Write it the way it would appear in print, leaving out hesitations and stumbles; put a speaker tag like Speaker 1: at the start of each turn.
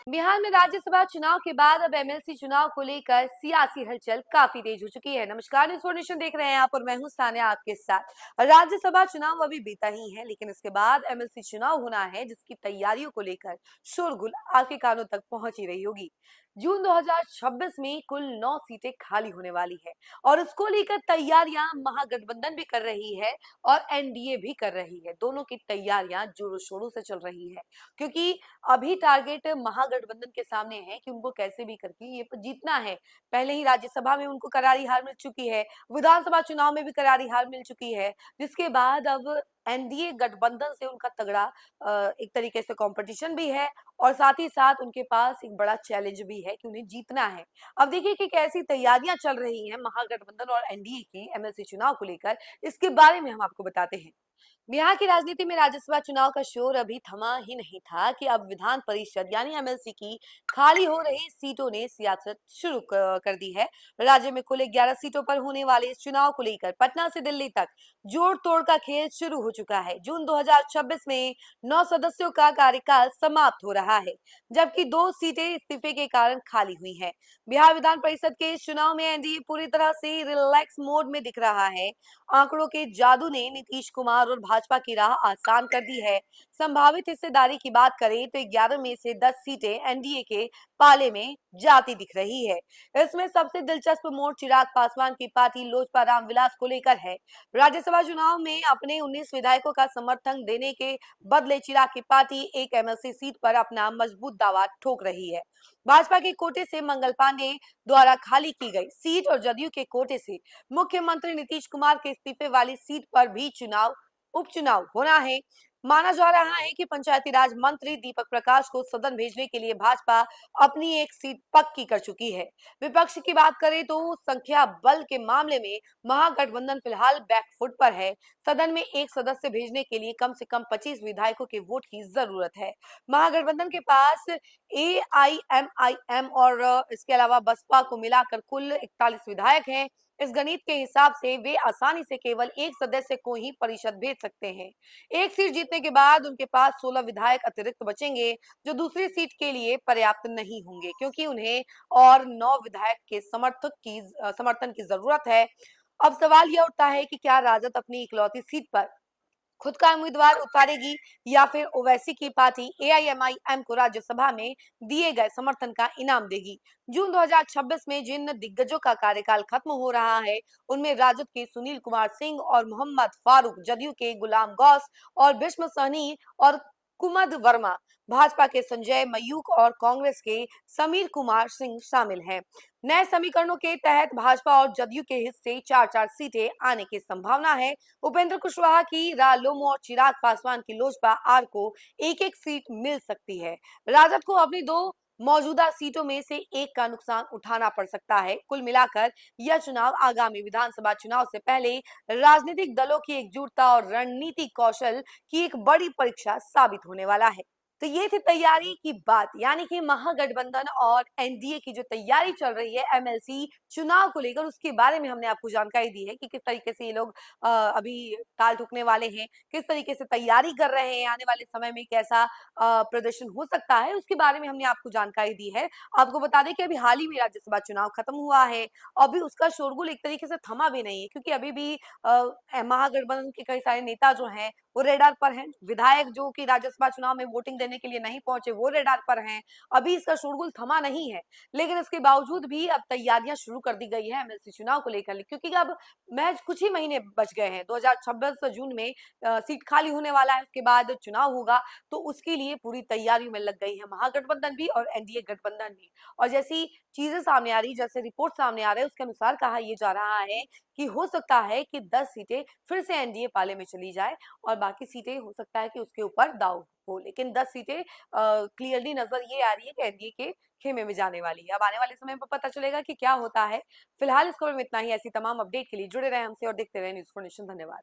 Speaker 1: बिहार में राज्यसभा चुनाव के बाद अब एमएलसी चुनाव को लेकर सियासी हलचल काफी तेज हो चुकी है। नमस्कार, न्यूज़ फोर्नेशन देख रहे हैं आप और मैं हूं सान्या आपके साथ। राज्यसभा चुनाव अभी बीता ही है, लेकिन इसके बाद एमएलसी चुनाव होना है, जिसकी तैयारियों को लेकर शोरगुल आपके कानों तक पहुंच ही रही होगी। जून 2026 में कुल 9 सीटें खाली होने वाली है और उसको लेकर तैयारियां महागठबंधन भी कर रही है और एनडीए भी कर रही है। दोनों की तैयारियां जोरों शोरों से चल रही है, क्योंकि अभी टारगेट महागठबंधन के सामने है कि उनको कैसे भी करके ये जीतना है। पहले ही राज्यसभा में उनको करारी हार मिल चुकी है, विधानसभा चुनाव में भी करारी हार मिल चुकी है, जिसके बाद अब एनडीए गठबंधन से उनका तगड़ा एक तरीके से कंपटीशन भी है और साथ ही साथ उनके पास एक बड़ा चैलेंज भी है कि उन्हें जीतना है। अब देखिए कि कैसी तैयारियां चल रही हैं महागठबंधन और एनडीए की एमएलसी चुनाव को लेकर, इसके बारे में हम आपको बताते हैं। बिहार की राजनीति में राज्यसभा चुनाव का शोर अभी थमा ही नहीं था कि अब विधान परिषद यानी एमएलसी की खाली हो रही सीटों ने सियासत शुरू कर दी है। राज्य में कुल 11 सीटों पर होने वाले इस चुनाव को लेकर पटना से दिल्ली तक जोड़ तोड़ का खेल शुरू हो चुका है। जून 2026 में 9 सदस्यों का कार्यकाल समाप्त हो रहा है, जबकि 2 सीटें इस्तीफे के कारण खाली हुई हैं। बिहार विधान परिषद के इस चुनाव में एनडीए पूरी तरह से रिलैक्स मोड में दिख रहा है। आंकड़ों के जादू ने नीतीश कुमार और भाजपा की राह आसान कर दी है। संभावित हिस्सेदारी की बात करें तो 11 में से 10 सीटें एनडीए के पाले में जाती दिख रही है। इसमें सबसे दिलचस्प मोड़ चिराग पासवान की पार्टी लोजपा रामविलास को लेकर है। राज्यसभा चुनाव में अपने 19 विधायकों का समर्थन देने के बदले चिराग की पार्टी एक एमएलसी सीट पर अपना मजबूत दावा ठोक रही है। भाजपा के कोटे से मंगल पांडे द्वारा खाली की गई सीट और जदयू के कोटे से मुख्यमंत्री नीतीश कुमार के इस्तीफे वाली सीट पर भी उपचुनाव होना है। माना जा रहा है कि पंचायती राज मंत्री दीपक प्रकाश को सदन भेजने के लिए भाजपा अपनी एक सीट पक्की कर चुकी है। विपक्ष की बात करें तो संख्या बल के मामले में महागठबंधन फिलहाल बैकफुट पर है। सदन में एक सदस्य भेजने के लिए कम से कम 25 विधायकों के वोट की जरूरत है। महागठबंधन के पास एआईएमआईएम और इसके अलावा बसपा को मिलाकर कुल 41 विधायक हैं। इस गणित के हिसाब से वे आसानी से केवल एक सदस्य को ही परिषद भेज सकते हैं। एक सीट जीतने के बाद उनके पास 16 विधायक अतिरिक्त बचेंगे, जो दूसरी सीट के लिए पर्याप्त नहीं होंगे, क्योंकि उन्हें और 9 विधायक के समर्थन की जरूरत है। अब सवाल यह उठता है कि क्या राजद अपनी इकलौती सीट पर खुद का उम्मीदवार उतारेगी या फिर ओवैसी की पार्टी एआईएमआईएम को राज्यसभा में दिए गए समर्थन का इनाम देगी। जून 2026 में जिन दिग्गजों का कार्यकाल खत्म हो रहा है, उनमें राजद के सुनील कुमार सिंह और मोहम्मद फारूक, जदयू के गुलाम गौस और भीष्म सहनी और कुमद वर्मा, भाजपा के संजय मयूख और कांग्रेस के समीर कुमार सिंह शामिल हैं। नए समीकरणों के तहत भाजपा और जदयू के हिस्से 4-4 सीटें आने की संभावना है। उपेंद्र कुशवाहा की रालोमो और चिराग पासवान की लोजपा आर को एक एक सीट मिल सकती है। राजद को अपनी 2 मौजूदा सीटों में से एक का नुकसान उठाना पड़ सकता है। कुल मिलाकर यह चुनाव आगामी विधानसभा चुनाव से पहले राजनीतिक दलों की एकजुटता और रणनीतिक कौशल की एक बड़ी परीक्षा साबित होने वाला है। तो ये थी तैयारी की बात, यानी कि महागठबंधन और एनडीए की जो तैयारी चल रही है एमएलसी चुनाव को लेकर, उसके बारे में हमने आपको जानकारी दी है कि किस तरीके से ये लोग अभी ताल ठोकने वाले हैं, किस तरीके से तैयारी कर रहे हैं, आने वाले समय में कैसा प्रदर्शन हो सकता है, उसके बारे में हमने आपको जानकारी दी है। आपको बता दें कि अभी हाल ही में राज्यसभा चुनाव खत्म हुआ है, अभी उसका शोरगुल एक तरीके से थमा भी नहीं है, क्योंकि अभी भी महागठबंधन के कई सारे नेता जो हैं वो रेडार पर हैं। विधायक जो कि राज्यसभा चुनाव में वोटिंग देने के लिए नहीं पहुंचे, वो रेडार पर हैं। अभी इसका शोरगुल थमा नहीं है, लेकिन इसके बावजूद भी अब तैयारियां शुरू कर दी गई है एमएलसी चुनाव को लेकर, क्योंकि अब महज कुछ ही महीने बच गए हैं। 2026 जून में सीट खाली होने वाला है, उसके बाद चुनाव होगा, तो उसके लिए पूरी तैयारियों में लग गई है महागठबंधन भी और एनडीए गठबंधन भी। और जैसी चीजें सामने आ रही, जैसे रिपोर्ट सामने आ रहे हैं, उसके अनुसार कहा यह जा रहा है कि हो सकता है कि 10 सीटें फिर से एनडीए पाले में चली जाए और बाकी सीटें हो सकता है कि उसके ऊपर दाव हो, लेकिन 10 सीटें क्लियरली नजर ये आ रही है कि एनडीए के खेमे में जाने वाली है। अब आने वाले समय में पता चलेगा कि क्या होता है। फिलहाल इस खबर में इतना ही। ऐसी तमाम अपडेट के लिए जुड़े रहे हमसे और देखते रहे न्यूज़4नेशन। धन्यवाद।